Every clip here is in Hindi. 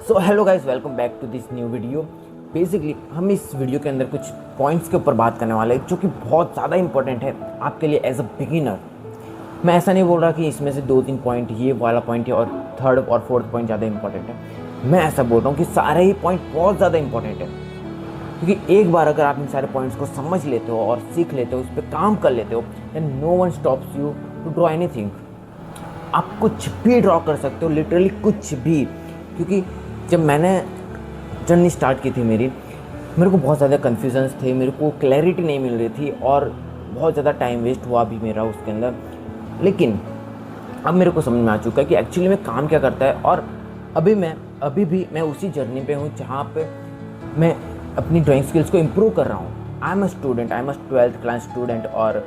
So hello guys, welcome back to this new video. Basically हम इस वीडियो के अंदर कुछ पॉइंट्स के ऊपर बात करने वाले हैं जो कि बहुत ज़्यादा इंपॉर्टेंट है आपके लिए एज अ बिगिनर। मैं ऐसा नहीं बोल रहा कि इसमें से 2-3 पॉइंट ये वाला पॉइंट है और थर्ड और फोर्थ पॉइंट ज़्यादा इंपॉर्टेंट है। मैं ऐसा बोल रहा हूँ कि सारे ही पॉइंट बहुत ज़्यादा इंपॉर्टेंट है, क्योंकि एक बार अगर आप इन सारे पॉइंट्स को समझ लेते हो और सीख लेते हो, उस पर काम कर लेते हो, then no one stops you to draw anything. आप कुछ भी ड्रॉ कर सकते हो, लिटरली कुछ भी। क्योंकि जब मैंने जर्नी स्टार्ट की थी मेरे को बहुत ज़्यादा कन्फ्यूजन्स थे, मेरे को क्लैरिटी नहीं मिल रही थी और बहुत ज़्यादा टाइम वेस्ट हुआ भी मेरा उसके अंदर। लेकिन अब मेरे को समझ में आ चुका है कि एक्चुअली में काम क्या करता है। और अभी भी मैं उसी जर्नी पे हूँ जहाँ पे मैं अपनी ड्राइंग स्किल्स को इम्प्रूव कर रहा हूँ। I am a 12th class student, और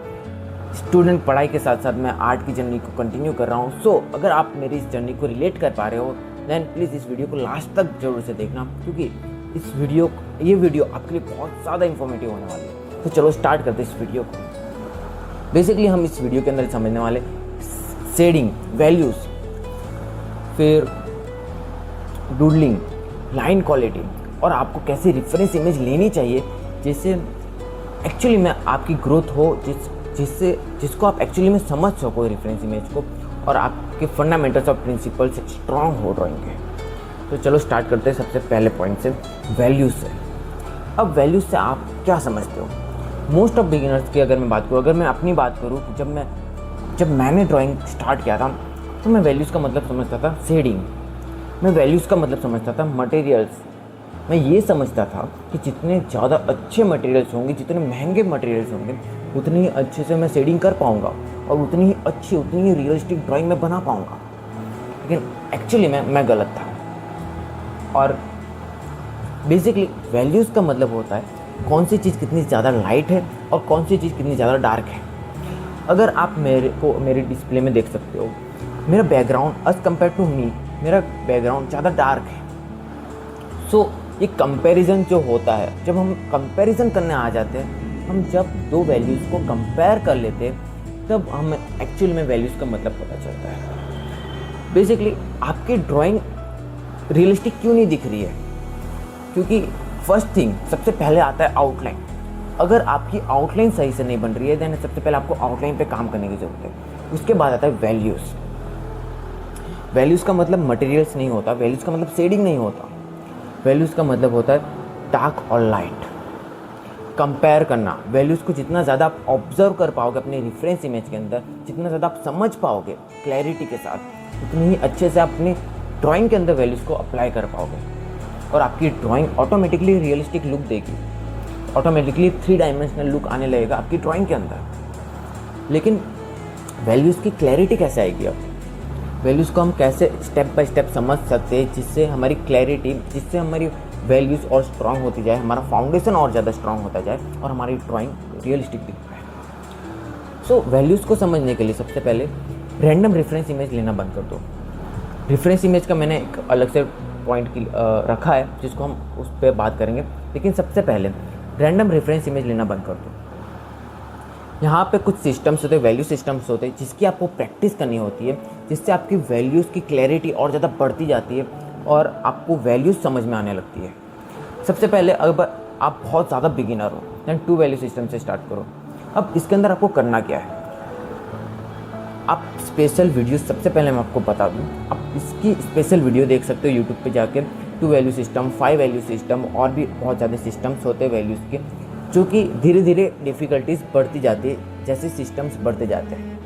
स्टूडेंट पढ़ाई के साथ साथ मैं आर्ट की जर्नी को कंटिन्यू कर रहा हूँ। सो अगर आप मेरी इस जर्नी को रिलेट कर पा रहे हो, देन प्लीज़ इस वीडियो को लास्ट तक जरूर से देखना, क्योंकि ये वीडियो आपके लिए बहुत ज़्यादा इन्फॉर्मेटिव होने वाली है। तो चलो स्टार्ट करते हैं इस वीडियो को। बेसिकली हम इस वीडियो के अंदर समझने वाले शेडिंग, वैल्यूज़, फिर डूडलिंग, लाइन क्वालिटी, और आपको कैसे रेफरेंस इमेज लेनी चाहिए जिससे एक्चुअली में आपकी ग्रोथ हो, जिसको आप एक्चुअली में समझ सको रेफरेंस इमेज को, और आपके फंडामेंटल्स और प्रिंसिपल्स स्ट्रॉन्ग हो ड्राइंग के। तो चलो स्टार्ट करते हैं सबसे पहले पॉइंट से, वैल्यूज़ से। अब वैल्यूज़ से आप क्या समझते हो? मोस्ट ऑफ बिगिनर्स की अगर मैं बात करूँ, अगर मैं अपनी बात करूँ, जब मैंने ड्राइंग स्टार्ट किया था तो मैं वैल्यूज़ का मतलब समझता था शेडिंग, मैं वैल्यूज़ का मतलब समझता था मटेरियल्स। मैं ये समझता था कि जितने ज़्यादा अच्छे मटेरियल्स होंगे, जितने महंगे मटेरियल्स होंगे, उतनी ही अच्छे से मैं शेडिंग कर पाऊँगा और उतनी ही अच्छी, उतनी ही रियलिस्टिक ड्राइंग में बना पाऊँगा। लेकिन एक्चुअली मैं गलत था। और बेसिकली वैल्यूज़ का मतलब होता है कौन सी चीज़ कितनी ज़्यादा लाइट है और कौन सी चीज़ कितनी ज़्यादा डार्क है। अगर आप मेरे डिस्प्ले में देख सकते हो, मेरा background as compare to me, मेरा बैकग्राउंड ज़्यादा डार्क है। सो ये कंपैरिजन जो होता है, जब हम कंपैरिजन करने आ जाते हैं, हम जब दो वैल्यूज़ को कंपेयर कर लेते हैं, तब हमें एक्चुअल में वैल्यूज़ का मतलब पता चलता है। बेसिकली आपकी ड्राइंग रियलिस्टिक क्यों नहीं दिख रही है? क्योंकि फर्स्ट थिंग, सबसे पहले आता है आउटलाइन। अगर आपकी आउटलाइन सही से नहीं बन रही है, देन सबसे पहले आपको आउटलाइन पे काम करने की ज़रूरत है। उसके बाद आता है वैल्यूज़। वैल्यूज़ का मतलब मटेरियल्स नहीं होता, वैल्यूज़ का मतलब शेडिंग नहीं होता। वैल्यूज़ का मतलब होता है डार्क और लाइट, कंपेयर करना। वैल्यूज़ को जितना ज़्यादा आप ऑब्जर्व कर पाओगे अपने रेफरेंस इमेज के अंदर, जितना ज़्यादा आप समझ पाओगे क्लैरिटी के साथ, उतनी ही अच्छे से आप अपनी ड्राइंग के अंदर वैल्यूज़ को अप्लाई कर पाओगे और आपकी ड्राइंग ऑटोमेटिकली रियलिस्टिक लुक देगी, ऑटोमेटिकली 3 डायमेंशनल लुक आने लगेगा आपकी ड्राइंग के अंदर। लेकिन वैल्यूज़ की क्लैरिटी कैसे आएगी? अब वैल्यूज़ को हम कैसे स्टेप बाय स्टेप समझ सकते हैं जिससे हमारी क्लैरिटी, जिससे हमारी वैल्यूज़ और स्ट्रांग होती जाए, हमारा फाउंडेशन और ज़्यादा स्ट्रांग होता जाए और हमारी ड्राइंग रियलिस्टिक दिख पाए। सो वैल्यूज़ को समझने के लिए सबसे पहले रैंडम रेफरेंस इमेज लेना बंद कर दो। रेफरेंस इमेज का मैंने एक अलग से पॉइंट रखा है जिसको हम उस पर बात करेंगे, लेकिन सबसे पहले रैंडम रेफरेंस इमेज लेना बंद कर दो। यहाँ पे कुछ सिस्टम्स होते हैं, वैल्यू सिस्टम्स होते हैं, जिसकी आपको प्रैक्टिस करनी होती है, जिससे आपकी वैल्यूज़ की क्लैरिटी और ज़्यादा बढ़ती जाती है और आपको वैल्यूज़ समझ में आने लगती है। सबसे पहले अगर आप बहुत ज़्यादा बिगिनर हो, दैन 2 वैल्यू सिस्टम से स्टार्ट करो। अब इसके अंदर आपको करना क्या है? आप स्पेशल वीडियो, सबसे पहले मैं आपको बता दूँ, आप इसकी स्पेशल वीडियो देख सकते हो यूट्यूब पे जाके। 2 वैल्यू सिस्टम, 5 वैल्यू सिस्टम, और भी बहुत ज़्यादा सिस्टम्स होते हैं वैल्यूज़ के, जो कि धीरे धीरे डिफ़िकल्टीज बढ़ती जाती है जैसे सिस्टम्स बढ़ते जाते हैं।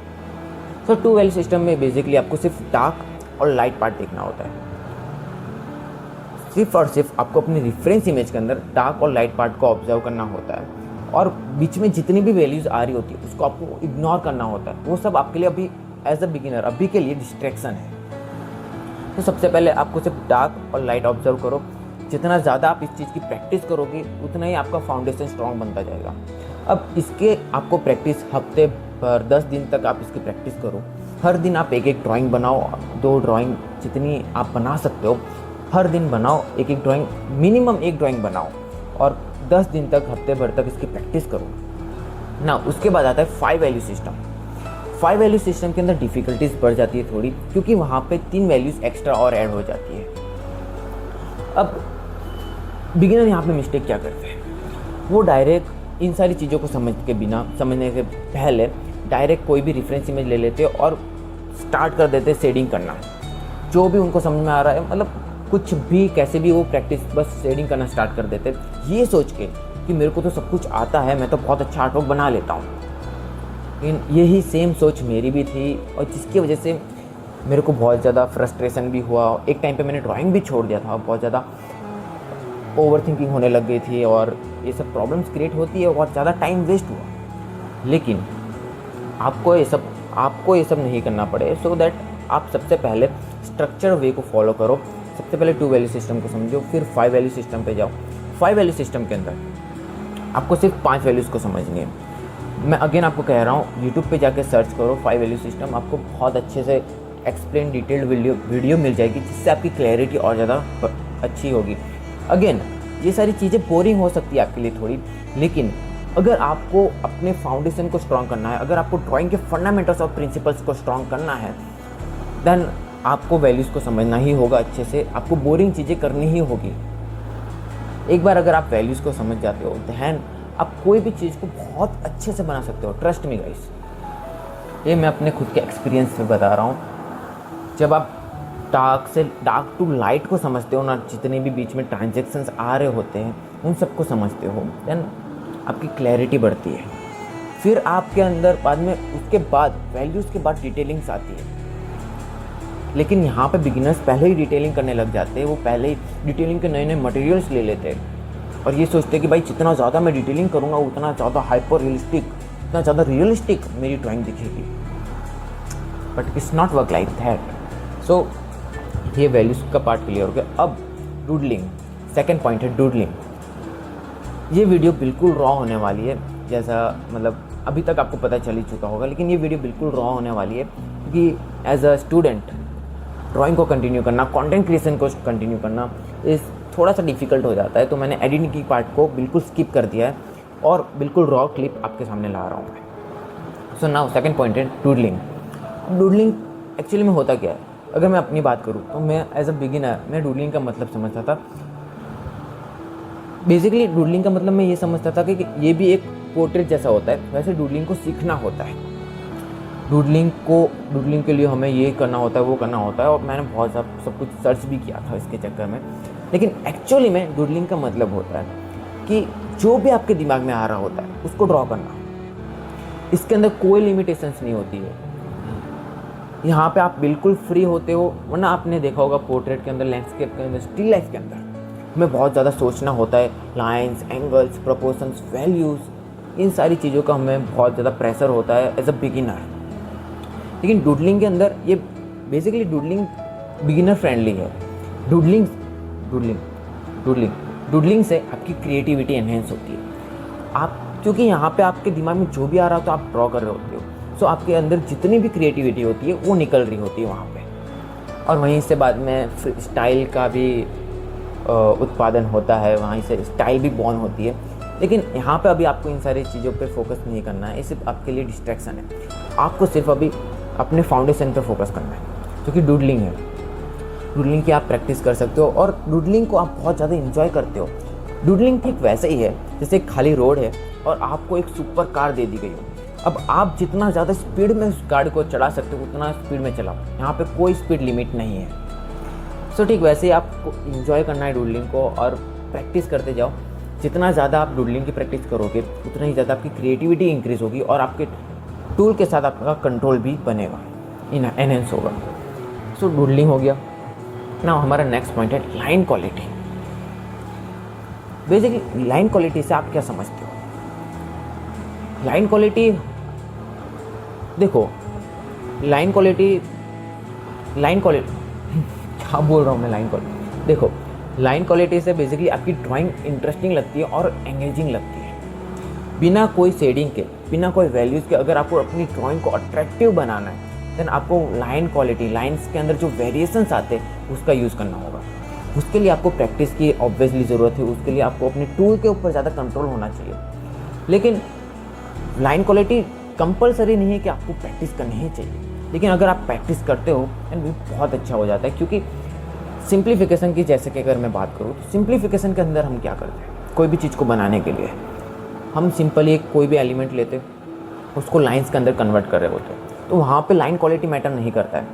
तो 2 वैल्यू सिस्टम में बेसिकली आपको सिर्फ डार्क और लाइट पार्ट देखना होता है। सिर्फ और सिर्फ आपको अपनी रेफरेंस इमेज के अंदर डार्क और लाइट पार्ट को ऑब्जर्व करना होता है, और बीच में जितनी भी वैल्यूज़ आ रही होती है उसको आपको इग्नोर करना होता है। वो सब आपके लिए अभी एज अ बिगिनर, अभी के लिए डिस्ट्रैक्शन है। तो सबसे पहले आपको सिर्फ डार्क और लाइट ऑब्जर्व करो। जितना ज़्यादा आप इस चीज़ की प्रैक्टिस करोगे, उतना ही आपका फाउंडेशन स्ट्रॉन्ग बनता जाएगा। अब इसके आपको प्रैक्टिस हफ्ते भर, 10 दिन तक आप इसकी प्रैक्टिस करो। हर दिन आप एक ड्राइंग बनाओ, 2 ड्राइंग जितनी आप बना सकते हो, हर दिन बनाओ एक ड्राइंग, मिनिमम 1 ड्राइंग बनाओ, और 10 दिन तक, हफ्ते भर तक इसकी प्रैक्टिस करो ना। उसके बाद आता है 5 वैल्यू सिस्टम। 5 वैल्यू सिस्टम के अंदर डिफ़िकल्टीज बढ़ जाती है थोड़ी, क्योंकि वहाँ पे 3 वैल्यूज़ एक्स्ट्रा और ऐड हो जाती है। अब बिगिनर यहाँ पे मिस्टेक क्या करते हैं, वो डायरेक्ट इन सारी चीज़ों को समझने से पहले डायरेक्ट कोई भी रेफरेंस इमेज ले लेते हैं और स्टार्ट कर देते शेडिंग करना, जो भी उनको समझ में आ रहा है, मतलब कुछ भी कैसे भी वो प्रैक्टिस बस शेडिंग करना स्टार्ट कर देते, ये सोच के कि मेरे को तो सब कुछ आता है, मैं तो बहुत अच्छा आर्टवर्क बना लेता हूँ। लेकिन यही सेम सोच मेरी भी थी और जिसकी वजह से मेरे को बहुत ज़्यादा फ्रस्ट्रेशन भी हुआ। एक टाइम पे मैंने ड्राइंग भी छोड़ दिया था, बहुत ज़्यादा ओवर थिंकिंग होने लग गई थी और ये सब प्रॉब्लम्स क्रिएट होती है, बहुत ज़्यादा टाइम वेस्ट हुआ। लेकिन आपको ये सब नहीं करना पड़े, सो दैट आप सबसे पहले स्ट्रक्चर वे को फॉलो करो। सबसे पहले 2 वैल्यू सिस्टम को समझो, फिर 5 वैल्यू सिस्टम पे जाओ। 5 वैल्यू सिस्टम के अंदर आपको सिर्फ 5 वैल्यूज़ को समझनी है। मैं अगेन आपको कह रहा हूँ, यूट्यूब पे जाके सर्च करो 5 वैल्यू सिस्टम, आपको बहुत अच्छे से एक्सप्लेन डिटेल्ड वीडियो मिल जाएगी, जिससे आपकी क्लैरिटी और ज़्यादा अच्छी होगी। अगेन ये सारी चीज़ें बोरिंग हो सकती है आपके लिए थोड़ी, लेकिन अगर आपको अपने फाउंडेशन को स्ट्रॉन्ग करना है, अगर आपको ड्राइंग के फंडामेंटल्स और प्रिंसिपल्स को स्ट्रॉन्ग करना है, देन आपको वैल्यूज़ को समझना ही होगा अच्छे से, आपको बोरिंग चीज़ें करनी ही होगी। एक बार अगर आप वैल्यूज़ को समझ जाते हो, दैन आप कोई भी चीज़ को बहुत अच्छे से बना सकते हो। ट्रस्ट मी गाइस, ये मैं अपने खुद के एक्सपीरियंस से बता रहा हूँ। जब आप डार्क टू लाइट को समझते हो ना, जितने भी बीच में ट्रांजेक्शन्स आ रहे होते हैं उन सबको समझते हो, देन आपकी क्लैरिटी बढ़ती है। फिर आपके अंदर बाद में उसके बाद वैल्यूज़ के बाद डिटेलिंग्स आती है। लेकिन यहाँ पे बिगिनर्स पहले ही डिटेलिंग करने लग जाते हैं, वो पहले ही डिटेलिंग के नए नए मटेरियल्स ले लेते हैं और ये सोचते हैं कि भाई जितना ज़्यादा मैं डिटेलिंग करूँगा उतना ज़्यादा हाइपर रियलिस्टिक, उतना ज़्यादा रियलिस्टिक मेरी ड्राइंग दिखेगी। But it's not work like that. So ये वैल्यूज़ का पार्ट क्लियर हो गया। अब डूडलिंग, सेकेंड पॉइंट है डूडलिंग। ये वीडियो बिल्कुल रॉ होने वाली है, जैसा मतलब अभी तक आपको पता चल ही चुका होगा, लेकिन ये वीडियो बिल्कुल रॉ होने वाली है क्योंकि एज अ स्टूडेंट ड्राइंग को कंटिन्यू करना, कंटेंट क्रिएशन को कंटिन्यू करना इस थोड़ा सा डिफ़िकल्ट हो जाता है। तो मैंने एडिटिंग की पार्ट को बिल्कुल स्किप कर दिया है और बिल्कुल रॉ क्लिप आपके सामने ला रहा हूँ मैं। सो नाउ सेकेंड पॉइंट है डूडलिंग। डूडलिंग एक्चुअली में होता क्या है, अगर मैं अपनी बात करूँ तो मैं एज अ बिगिनर मैं डूडलिंग का मतलब समझता था। बेसिकली डूडलिंग का मतलब मैं ये समझता था कि ये भी एक पोर्ट्रेट जैसा होता है, वैसे डूडलिंग को सीखना होता है। डूडलिंग के लिए हमें ये करना होता है, वो करना होता है, और मैंने बहुत सब कुछ सर्च भी किया था इसके चक्कर में। लेकिन एक्चुअली में डूडलिंग का मतलब होता है कि जो भी आपके दिमाग में आ रहा होता है उसको ड्रॉ करना। इसके अंदर कोई लिमिटेशंस नहीं होती है, यहाँ पे आप बिल्कुल फ्री होते हो। वरना आपने देखा होगा पोर्ट्रेट के अंदर, लैंडस्केप के अंदर, स्टिल लाइफ के अंदर हमें बहुत ज़्यादा सोचना होता है, लाइंस, एंगल्स, प्रोपोर्शंस, वैल्यूज़, इन सारी चीज़ों का हमें बहुत ज़्यादा प्रेशर होता है एज अ बिगिनर। लेकिन डूडलिंग के अंदर ये बेसिकली डूडलिंग बिगिनर फ्रेंडली है। डूडलिंग से आपकी क्रिएटिविटी एनहेंस होती है। आप क्योंकि यहाँ पे आपके दिमाग में जो भी आ रहा हो तो आप ड्रॉ कर रहे होते हो, सो आपके अंदर जितनी भी क्रिएटिविटी होती है वो निकल रही होती है वहाँ पे, और वहीं से बाद में स्टाइल का भी उत्पादन होता है, वहीं से स्टाइल भी बॉर्न होती है। लेकिन यहाँ पे अभी आपको इन सारी चीज़ों पे फोकस नहीं करना है, ये सिर्फ आपके लिए डिस्ट्रैक्शन है। आपको सिर्फ अभी अपने फाउंडेशन पे फोकस करना है, क्योंकि डूडलिंग है। डूडलिंग की आप प्रैक्टिस कर सकते हो और डूडलिंग को आप बहुत ज़्यादा इन्जॉय करते हो। डूडलिंग ठीक वैसे ही है जैसे एक खाली रोड है और आपको एक सुपर कार दे दी गई हो। अब आप जितना ज़्यादा स्पीड में उस गाड़ी को चला सकते हो उतना स्पीड में चलाओ, यहाँ पे कोई स्पीड लिमिट नहीं है। सो ठीक वैसे ही आपको इन्जॉय करना है डूडलिंग को और प्रैक्टिस करते जाओ। जितना ज़्यादा आप डूडलिंग की प्रैक्टिस करोगे उतना ही ज़्यादा आपकी क्रिएटिविटी इंक्रीज़ होगी और आपके टूल के साथ आपका कंट्रोल भी बनेगा, एनहेंस होगा। सो डूडलिंग हो गया। ना हमारा नेक्स्ट पॉइंट है line quality. Basically line quality से आप क्या समझते हो? लाइन क्वालिटी देखो, लाइन क्वालिटी क्या बोल रहा हूँ मैं, लाइन क्वालिटी देखो, लाइन क्वालिटी से बेसिकली आपकी ड्राइंग इंटरेस्टिंग लगती है और एंगेजिंग लगती है। बिना कोई शेडिंग के, बिना कोई वैल्यूज़ के अगर आपको अपनी ड्राइंग को अट्रैक्टिव बनाना है देन आपको लाइन क्वालिटी, लाइन्स के अंदर जो वेरिएशंस आते हैं उसका यूज़ करना होगा। उसके लिए आपको प्रैक्टिस की ऑब्वियसली ज़रूरत है, उसके लिए आपको अपने टूल के ऊपर ज़्यादा कंट्रोल होना चाहिए। लेकिन लाइन क्वालिटी कंपलसरी नहीं है कि आपको प्रैक्टिस करनी ही चाहिए, लेकिन अगर आप प्रैक्टिस करते हो एंड भी बहुत अच्छा हो जाता है, क्योंकि सिंप्लीफिकेशन की जैसे कि अगर मैं बात करूँ तो सिंप्लीफिकेशन के अंदर हम क्या करते हैं, कोई भी चीज़ को बनाने के लिए हम सिंपली कोई भी एलिमेंट लेते उसको लाइंस के अंदर कन्वर्ट कर रहे होते हैं, तो वहाँ पे लाइन क्वालिटी मैटर नहीं करता है।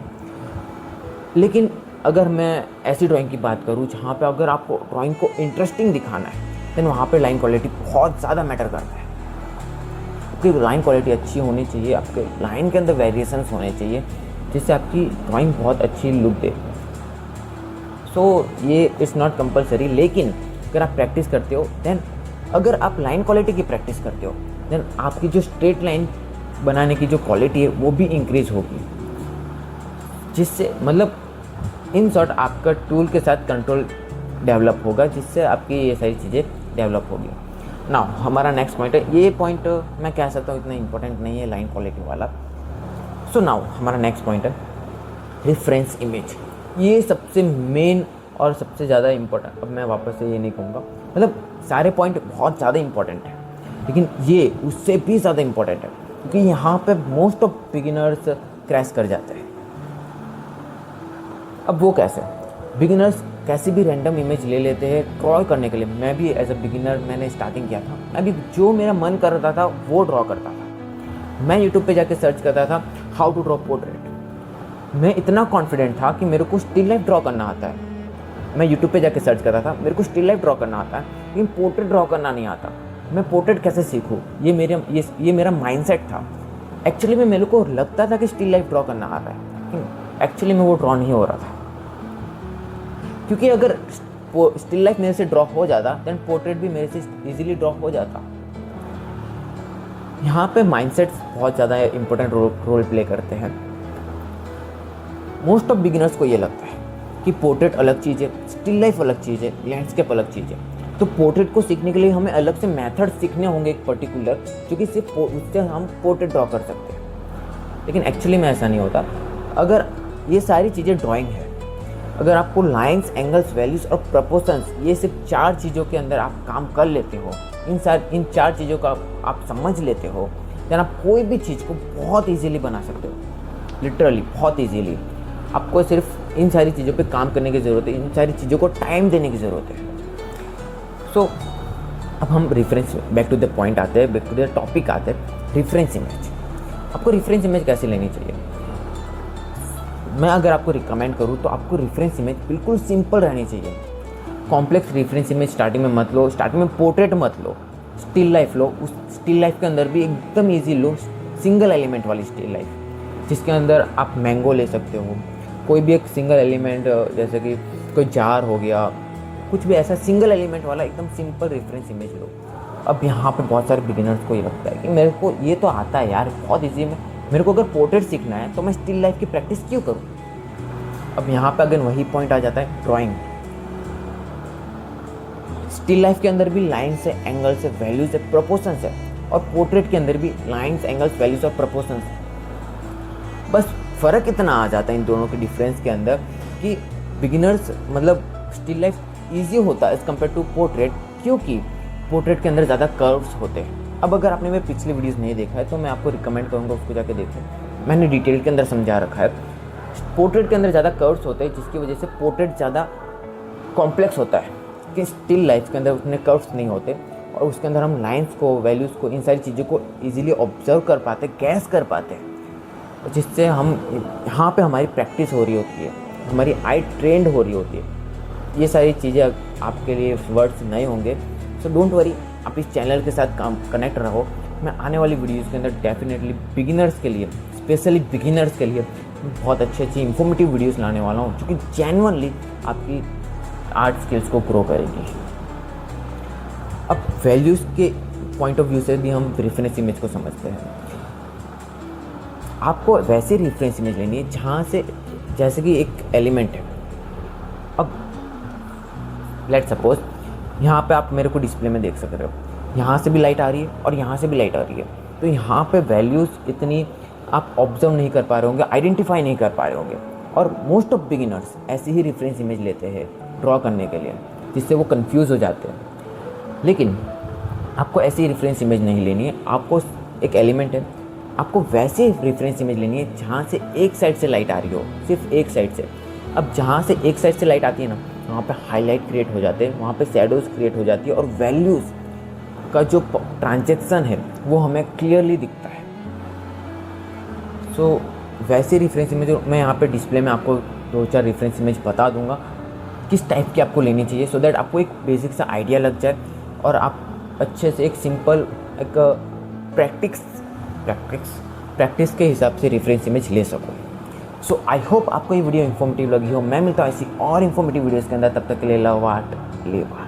लेकिन अगर मैं ऐसी ड्राइंग की बात करूँ जहाँ पे अगर आपको ड्राइंग को इंटरेस्टिंग दिखाना है देन वहाँ पे लाइन क्वालिटी बहुत ज़्यादा मैटर करता है। आपकी लाइन क्वालिटी अच्छी होनी चाहिए, आपके लाइन के अंदर वेरिएशंस होने चाहिए जिससे आपकी ड्राइंग बहुत अच्छी लुक दे। सो ये इट्स नॉट कंपलसरी, लेकिन अगर आप प्रैक्टिस करते हो देन अगर आप लाइन क्वालिटी की प्रैक्टिस करते हो देन आपकी जो स्ट्रेट लाइन बनाने की जो क्वालिटी है वो भी इंक्रीज़ होगी, जिससे मतलब इन शॉर्ट आपका टूल के साथ कंट्रोल डेवलप होगा, जिससे आपकी ये सारी चीज़ें डेवलप होगी। नाउ हमारा नेक्स्ट पॉइंट है, ये पॉइंट मैं कह सकता हूँ इतना इंपॉर्टेंट नहीं है लाइन क्वालिटी वाला। सो नाउ हमारा नेक्स्ट पॉइंट है रेफरेंस इमेज। ये सबसे मेन और सबसे ज़्यादा इम्पोर्टेंट, अब मैं वापस से ये नहीं कहूँगा, मतलब सारे पॉइंट बहुत ज़्यादा इम्पोर्टेंट है लेकिन ये उससे भी ज़्यादा इम्पोर्टेंट है क्योंकि यहाँ पे मोस्ट ऑफ बिगिनर्स क्रैश कर जाते हैं। अब वो कैसे, बिगिनर्स कैसी भी रैंडम इमेज ले लेते हैं ड्रॉ करने के लिए। मैं भी एज अ बिगिनर मैंने स्टार्टिंग किया था, मैं भी जो मेरा मन कर रहा था वो ड्रॉ करता था। मैं यूट्यूब पे जाके सर्च करता था हाउ टू ड्रॉ पोर्ट्रेट। मैं इतना कॉन्फिडेंट था कि मेरे को स्टिल लाइफ ड्रॉ करना आता है। मैं यूट्यूब पे जाके सर्च करता था मेरे को स्टिल लाइफ ड्रॉ करना आता है लेकिन पोर्ट्रेट ड्रॉ करना नहीं आता। मैं पोर्ट्रेट कैसे सीखूँ, ये मेरा माइंडसेट था। एक्चुअली में मेरे को लगता था कि स्टिल लाइफ ड्रॉ करना आ रहा है लेकिन एक्चुअली में वो ड्रॉ नहीं हो रहा था, क्योंकि अगर स्टिल लाइफ मेरे से ड्रॉ हो जाता देन पोर्ट्रेट भी मेरे से इजीली ड्रॉ हो जाता। यहाँ पे माइंडसेट्स बहुत ज़्यादा इंपॉर्टेंट रोल प्ले करते हैं। मोस्ट ऑफ बिगिनर्स को ये लगता है कि पोर्ट्रेट अलग चीज़ है, स्टिल लाइफ अलग चीज़ है, लैंडस्केप अलग चीज़ है। तो पोर्ट्रेट को सीखने के लिए हमें अलग से मेथड सीखने होंगे एक पर्टिकुलर, जो कि सिर्फ उससे हम पोर्ट्रेट ड्रॉ कर सकते हैं। लेकिन एक्चुअली में ऐसा नहीं होता। अगर ये सारी चीज़ें ड्राइंग है, अगर आपको लाइंस, एंगल्स, वैल्यूज़ और प्रपोर्शंस, ये सिर्फ 4 चीज़ों के अंदर आप काम कर लेते हो, इन 4 चीज़ों का आप समझ लेते हो, देन आप कोई भी चीज़ को बहुत इजीली बना सकते हो, लिटरली बहुत इजीली। आपको सिर्फ इन सारी चीज़ों पे काम करने की ज़रूरत है, इन सारी चीज़ों को टाइम देने की ज़रूरत है। सो अब हम reference, back to the point आते हैं, बैक टू द टॉपिक आते हैं, रेफरेंस इमेज। आपको रेफरेंस इमेज कैसे लेनी चाहिए? मैं अगर आपको रिकमेंड करूँ तो आपको रेफरेंस इमेज बिल्कुल सिंपल रहनी चाहिए। कॉम्प्लेक्स रेफरेंस इमेज स्टार्टिंग में मत लो, स्टार्टिंग में पोर्ट्रेट मत लो, स्टिल लाइफ लो। उस स्टिल लाइफ के अंदर भी एकदम ईजी लो, सिंगल एलिमेंट वाली स्टिल लाइफ, जिसके अंदर आप मैंगो ले सकते हो, कोई भी एक सिंगल एलिमेंट, जैसे कि कोई जार हो गया, कुछ भी ऐसा सिंगल एलिमेंट वाला एकदम सिंपल रेफरेंस इमेज लो। अब यहाँ पे बहुत सारे बिगिनर्स को ये लगता है कि मेरे को ये तो आता है यार, बहुत ईजी है, मेरे को अगर पोर्ट्रेट सीखना है तो मैं स्टिल लाइफ की प्रैक्टिस क्यों करूँ? अब यहाँ पे अगर वही पॉइंट आ जाता है, ड्राइंग। स्टिल लाइफ के अंदर भी लाइन्स है, एंगल्स है, वैल्यूज है, प्रोपोर्शंस है, और पोर्ट्रेट के अंदर भी लाइन्स, एंगल्स, वैल्यूज और प्रोपोर्शंस है। बस फ़र्क इतना आ जाता है इन दोनों के डिफरेंस के अंदर कि बिगिनर्स, मतलब स्टिल लाइफ ईजी होता है एज़ कम्पेयर टू पोर्ट्रेट, क्योंकि पोर्ट्रेट के अंदर ज़्यादा कर्व्स होते हैं। अब अगर आपने मेरे पिछले वीडियोस नहीं देखा है तो मैं आपको रिकमेंड करूँगा उसको जाके देखें। मैंने डिटेल के अंदर समझा रखा है। पोर्ट्रेट के अंदर ज़्यादा कर्व्स होते हैं, जिसकी वजह से पोर्ट्रेट ज़्यादा कॉम्प्लेक्स होता है, कि स्टिल लाइफ के अंदर उतने कर्व्स नहीं होते, और उसके अंदर हम लाइन्स को, वैल्यूज़ को, इन सारी चीज़ों को ईजिली ऑब्जर्व कर पाते, गैस कर पाते हैं, जिससे हम यहाँ पे हमारी प्रैक्टिस हो रही होती है, हमारी आई ट्रेंड हो रही होती है। ये सारी चीज़ें आपके लिए वर्ड्स नए होंगे, सो डोंट वरी, आप इस चैनल के साथ काम कनेक्ट रहो। मैं आने वाली वीडियोज़ के अंदर डेफिनेटली बिगिनर्स के लिए, स्पेशली बिगिनर्स के लिए बहुत अच्छी इंफॉर्मेटिव वीडियोस लाने वाला हूँ, जो कि जेन्युइनली आपकी आर्ट स्किल्स को ग्रो करेगी। अब वैल्यूज़ के पॉइंट ऑफ व्यू से भी हम रेफरेंस इमेज को समझते हैं। आपको वैसे रेफरेंस इमेज लेनी है जहाँ से, जैसे कि एक एलिमेंट है, अब लेट्स सपोज यहाँ पे आप मेरे को डिस्प्ले में देख सक रहे हो, यहाँ से भी लाइट आ रही है और यहाँ से भी लाइट आ रही है, तो यहाँ पे वैल्यूज़ इतनी आप ऑब्जर्व नहीं कर पा रहे होंगे, आइडेंटिफाई नहीं कर पा रहे होंगे, और मोस्ट ऑफ बिगिनर्स ऐसी ही रेफरेंस इमेज लेते हैं ड्रॉ करने के लिए, जिससे वो कंफ्यूज हो जाते हैं। लेकिन आपको ऐसी रेफरेंस इमेज नहीं लेनी है। आपको एक एलिमेंट है, आपको वैसे रेफरेंस इमेज लेनी है जहाँ से एक साइड से लाइट आ रही हो, सिर्फ एक साइड से। अब जहाँ से एक साइड से लाइट आती है ना, वहाँ पे हाईलाइट क्रिएट हो जाते हैं, वहाँ पे शैडोज़ क्रिएट हो जाती है और वैल्यूज़ का जो ट्रांजेक्शन है वो हमें क्लियरली दिखता है। सो वैसे रेफरेंस इमेज मैं यहाँ पे डिस्प्ले में आपको 2-4 रेफरेंस इमेज बता दूंगा किस टाइप की आपको लेनी चाहिए, सो दैट आपको एक बेसिक सा आइडिया लग जाए और आप अच्छे से एक सिंपल एक प्रैक्टिस के हिसाब से रेफरेंस इमेज ले सको। सो आई होप आपको ये वीडियो इन्फॉर्मेटिव लगी हो। मैं मिलता हूँ ऐसी और इन्फॉर्मेटिव वीडियोज़ के अंदर, तब तक के लिए लव आर्ट लिव आर्ट।